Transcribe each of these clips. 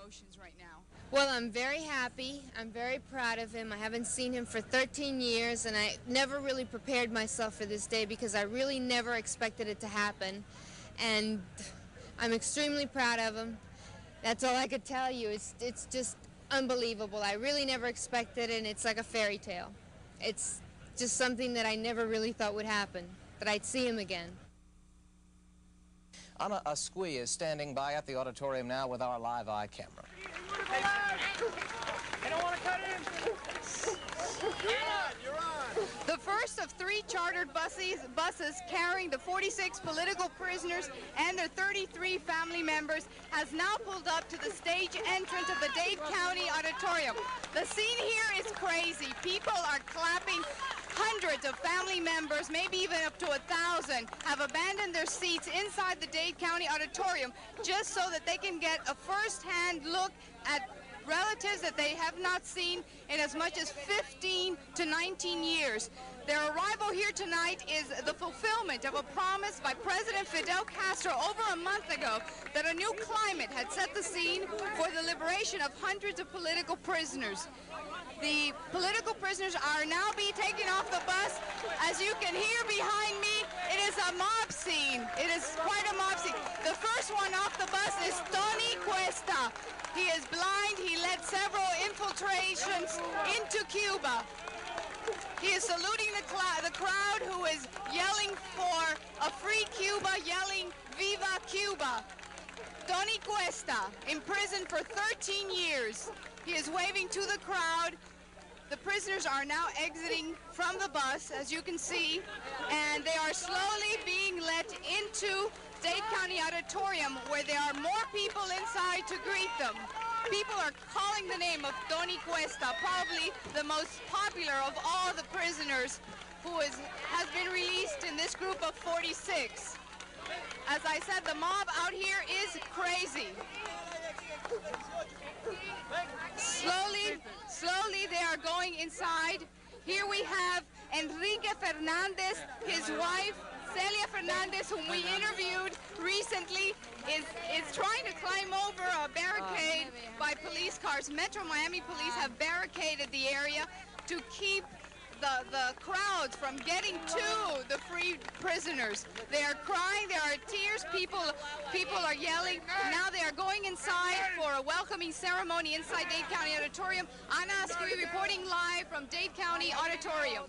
emotions right now? Well, I'm very happy. I'm very proud of him. I haven't seen him for 13 years, and I never really prepared myself for this day because I really never expected it to happen. And I'm extremely proud of him. That's all I could tell you. It's just unbelievable. I really never expected it, and it's like a fairy tale. It's just something that I never really thought would happen, that I'd see him again. Ana Asqui is standing by at the auditorium now with our live eye camera. I don't want to cut in. You're on. The first of 3 chartered buses carrying the 46 political prisoners and their 33 family members has now pulled up to the stage entrance of the Dade County Auditorium. The scene here is crazy. People are clapping. Hundreds of family members, maybe even up to 1,000, have abandoned their seats inside the Dade County Auditorium just so that they can get a first-hand look at relatives that they have not seen in as much as 15 to 19 years. Their arrival here tonight is the fulfillment of a promise by President Fidel Castro over a month ago that a new climate had set the scene for the liberation of hundreds of political prisoners. The political prisoners are now being taken off the bus. As you can hear behind me, it is a mob scene. It is quite a mob scene. The first one off the bus is Tony Cuesta. He is blind. He led several infiltrations into Cuba. He is saluting the crowd who is yelling for a free Cuba, yelling Viva Cuba. Tony Cuesta, in prison for 13 years. He is waving to the crowd. The prisoners are now exiting from the bus, as you can see, and they are slowly being let into Dade County Auditorium, where there are more people inside to greet them. People are calling the name of Tony Cuesta, probably the most popular of all the prisoners who has been released in this group of 46. As I said, the mob out here is crazy. Slowly they are going inside. Here we have Enrique Fernandez, his wife, Celia Fernandez, whom we interviewed recently, is trying to climb over a barricade by police cars. Metro Miami police have barricaded the area to keep the crowds from getting to the freed prisoners. They are crying, there are tears, people are yelling. Now they are going inside for a welcoming ceremony inside Dade County Auditorium. Ana Asqui reporting live from Dade County Auditorium.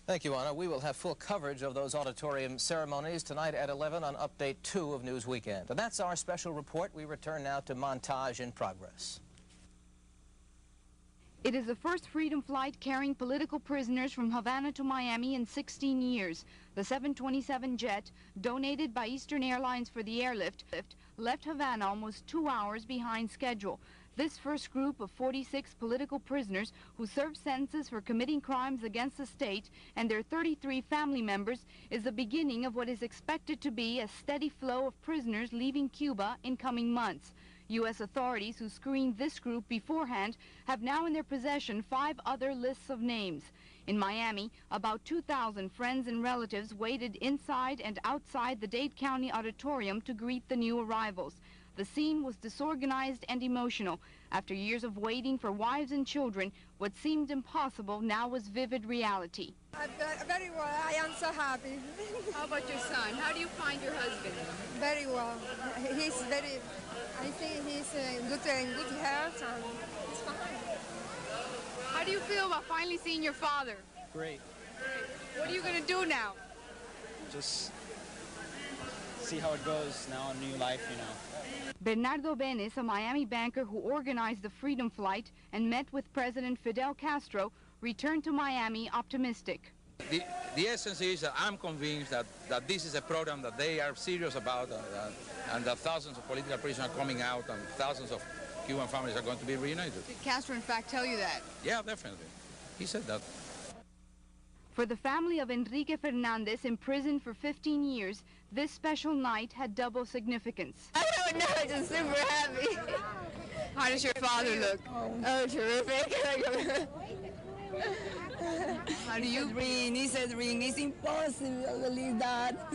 Thank you, Ana. We will have full coverage of those auditorium ceremonies tonight at 11 on Update 2 of News Weekend. And that's our special report. We return now to montage in progress. It is the first freedom flight carrying political prisoners from Havana to Miami in 16 years. The 727 jet, donated by Eastern Airlines for the airlift, left Havana almost 2 hours behind schedule. This first group of 46 political prisoners who served sentences for committing crimes against the state and their 33 family members is the beginning of what is expected to be a steady flow of prisoners leaving Cuba in coming months. U.S. authorities who screened this group beforehand have now in their possession 5 other lists of names. In Miami, about 2,000 friends and relatives waited inside and outside the Dade County Auditorium to greet the new arrivals. The scene was disorganized and emotional. After years of waiting for wives and children, what seemed impossible now was vivid reality. Very well. I am so happy. How about your son? How do you find your husband? Very well. I think he's in good health and it's fine. How do you feel about finally seeing your father? Great. What are you going to do now? Just see how it goes now, a new life, you know. Bernardo Benes, a Miami banker who organized the Freedom Flight and met with President Fidel Castro, returned to Miami optimistic. The essence is that I'm convinced that this is a program that they are serious about and that thousands of political prisoners are coming out and thousands of Cuban families are going to be reunited. Did Castro in fact tell you that? Yeah, definitely. He said that. For the family of Enrique Fernandez, imprisoned for 15 years, this special night had double significance. I don't know, just super happy. How does your father look? Oh, terrific. How do you ring? He said ring. It's impossible to believe that.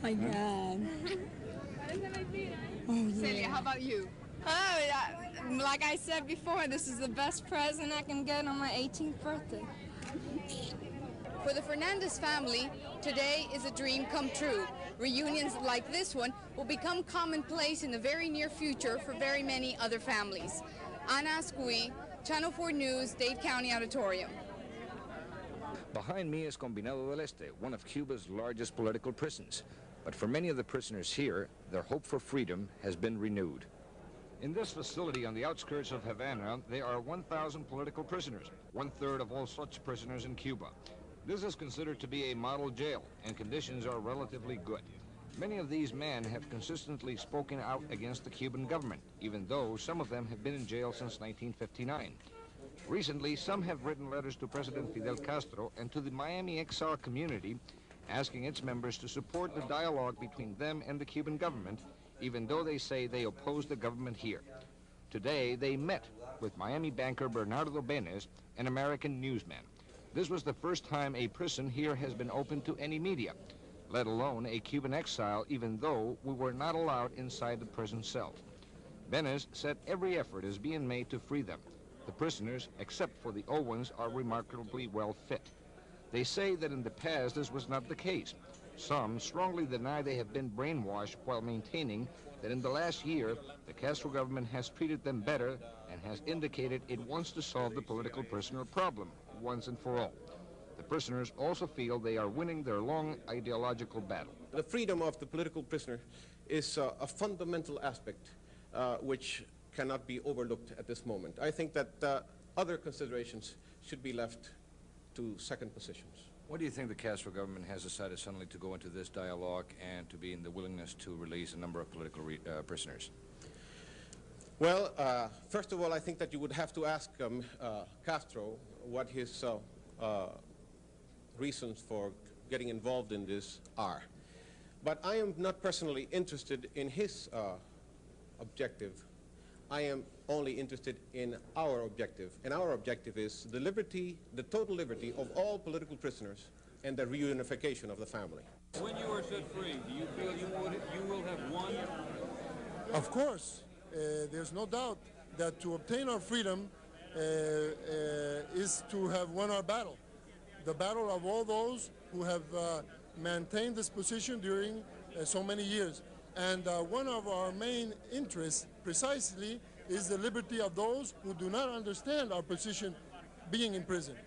My God. Celia, how about you? Oh, like I said before, this is the best present I can get on my 18th birthday. For the Fernandez family, today is a dream come true. Reunions like this one will become commonplace in the very near future for very many other families. Ana Ascui, Channel 4 News, Dade County Auditorium. Behind me is Combinado del Este, one of Cuba's largest political prisons. But for many of the prisoners here, their hope for freedom has been renewed. In this facility on the outskirts of Havana, there are 1,000 political prisoners, 1/3 of all such prisoners in Cuba. This is considered to be a model jail, and conditions are relatively good. Many of these men have consistently spoken out against the Cuban government, even though some of them have been in jail since 1959. Recently, some have written letters to President Fidel Castro and to the Miami Exiled Community, asking its members to support the dialogue between them and the Cuban government, even though they say they oppose the government here. Today, they met with Miami banker Fernando Pruna, an American newsman. This was the first time a prison here has been open to any media, let alone a Cuban exile, even though we were not allowed inside the prison cell. Pruna said every effort is being made to free them. The prisoners, except for the old ones, are remarkably well fit. They say that in the past this was not the case. Some strongly deny they have been brainwashed, while maintaining that in the last year, the Castro government has treated them better and has indicated it wants to solve the political prisoner problem once and for all. The prisoners also feel they are winning their long ideological battle. The freedom of the political prisoner is a fundamental aspect which cannot be overlooked at this moment. I think that other considerations should be left to second positions. What do you think the Castro government has decided suddenly to go into this dialogue and to be in the willingness to release a number of political prisoners? Well, first of all, I think that you would have to ask Castro what his reasons for getting involved in this are. But I am not personally interested in his objective. I am only interested in our objective, and our objective is the liberty, the total liberty of all political prisoners and the reunification of the family. When you are set free, do you feel you will have won? Of course. There's no doubt that to obtain our freedom is to have won our battle. The battle of all those who have maintained this position during so many years. And one of our main interests precisely is the liberty of those who do not understand our position being in prison.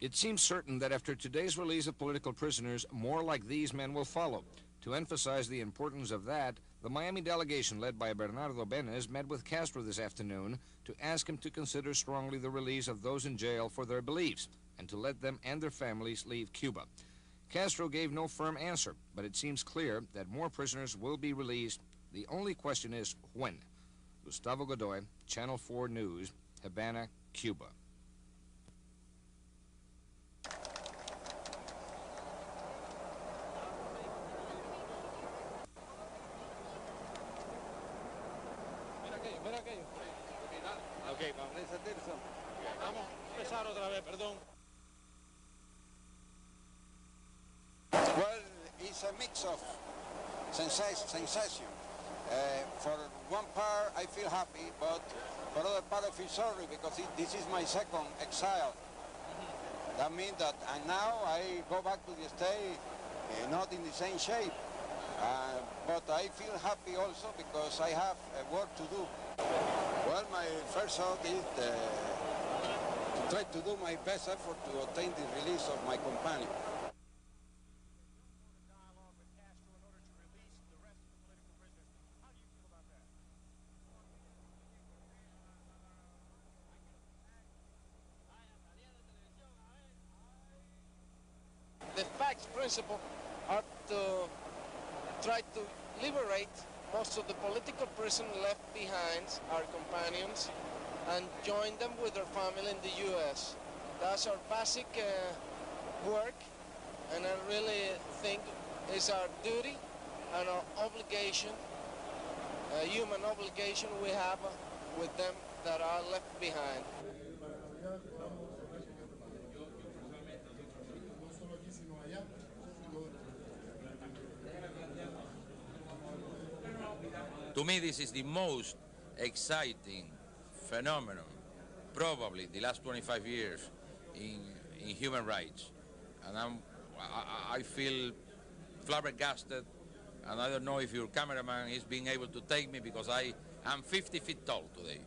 It seems certain that after today's release of political prisoners, more like these men will follow. To emphasize the importance of that, the Miami delegation led by Fernando Pruna met with Castro this afternoon to ask him to consider strongly the release of those in jail for their beliefs and to let them and their families leave Cuba. Castro gave no firm answer, but it seems clear that more prisoners will be released. The only question is when. Gustavo Godoy, Channel 4 News, Havana, Cuba. Ok, vamos a resetirse. Vamos a empezar otra vez, perdón. Well, it's a mix of sensation. For one part, I feel happy, but for other part, I feel sorry because this is my second exile. That means that now I go back to the state, not in the same shape. But I feel happy also because I have work to do. Well, my first thought is to try to do my best effort to obtain the release of my companion. The facts principle are to try to liberate most of the political prisoners left behind, our companions, and join them with their family in the U.S. That's our basic work, and I really think it's our duty and our obligation, a human obligation we have with them that are left behind. To me, this is the most exciting phenomenon, probably the last 25 years in human rights. And I feel flabbergasted, and I don't know if your cameraman is being able to take me because I am 50 feet tall today.